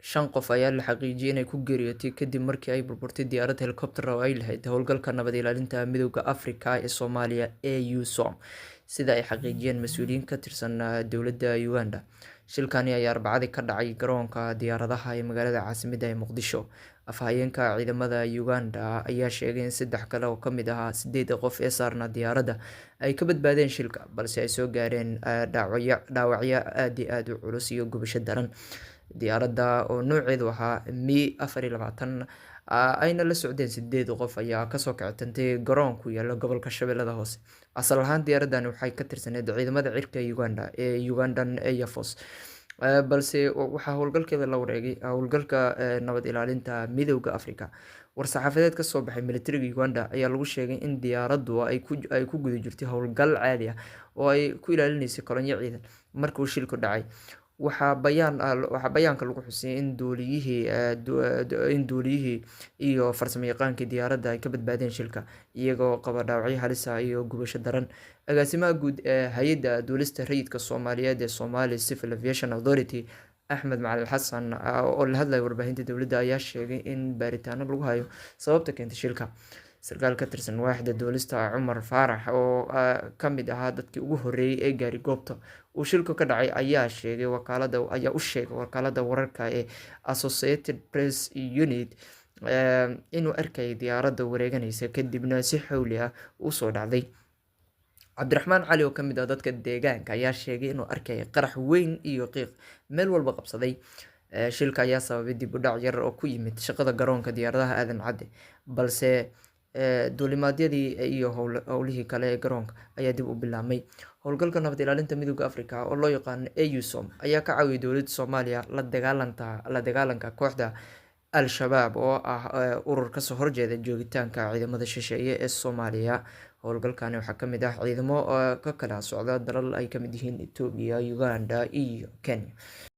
Shan qof ayaa la xaqiijiyay inay ku geeriyootay kadib markii ay burburtay diyaarad helikobtar oo ay lahayd howlgalka nabad ilaalinta Midowga Afrika ee Soomaaliya AUSOM, sida ay xaqiijiyeen mas'uuliyiin ka tirsan dowladda Uganda. Shilkani ayaa Arbacadii ka dhacay garoonka diyaaradaha ee magaalada caasimadda ee Muqdisho. Afhayeenka ciidamada Uganda ayaa sheegay in saddex kale oo ka mid ah 8 qof ee saarnaa diyaaradda ay ka badbaadeen shilka, balse ay soo gaareen dhaawacyo aad u culus iyo gubasho daran. Diyaaradda oo nooceedu ahaa Mi-24 ayna la socdeen 8 qof ayaa kasoo kicitantay garoon ku yaala gobolka Shabeellaha Hoose. Asal ahaan diyaaraddan waxay ka tirsaneyd ciidamada cirka Uganda ee Ugandan Air Force, balse waxaa howlgalkeeda la wareegay howlgalka nabad ilaalinta Midowga Afrika. War-saxaafadeed ka soo baxay militariga Uganda ayaa lagu sheegay in diyaaraddu ay ku guda jirtay howlgal caadi ah oo ay ku ilaalinaysay kolonyo ciidan markii uu shilku dhacay. Waxaa bayaanka lagu xusay in duuliyihii iyo farsamayaqaankii diyaaradda ay ka badbaadeen shilka, iyagoo qaba dhaawacyo halis ah iyo gubasho daran. Agaasimaha guud ee Hay'adda Duulista Rayidka Soomaaliyeed ee Somali Civil Aviation Authority, Axmed Macalin Xasan, oo la hadlayay warbaahinta dowladda, ayaa sheegay in baaritaano lagu hayo sababta keentay shilka. Sarkaal ka tirsan waaxda duulista Cumar Faarax oo ka mid ahaa dadkii ugu horreeyay ee gaaray goobta uu shilku ka dhacay ayaa u sheegay wakaaladda wararka ee Associated Press Unit inuu arkayay diyaaradda wareeganaysa kadibna si xawli ah u soo dhacday. Cabdiraxmaan Cali oo ka mid ah dadka deegaanka ayaa sheegay inuu arkayay qarax weyn iyo qiiq meel walba qabsaday. Shilka ayaa sababay dib u dhac yar oo ku yimid shaqada garoonka diyaaradaha Aadan Cadde, balse duulimaadyadii iyo howlihii kale ee garoonka ayaa dib u bilaabmay. Howlgalka nabad ilaalinta Midowga Afrika oo loo yaqaan AUSOM ayaa ka caawiyay dowladda Soomaaliya la dagaalanka kooxda Al-Shabaab oo ah urur ka soo horjeeda joogitaanka ciidamada shisheeye ee Soomaaliya. Howlgalkani waxaa ka mid ah ciidamo ka kala socda dalal ay ka mid yihiin Itoobiya, Uganda iyo Kenya.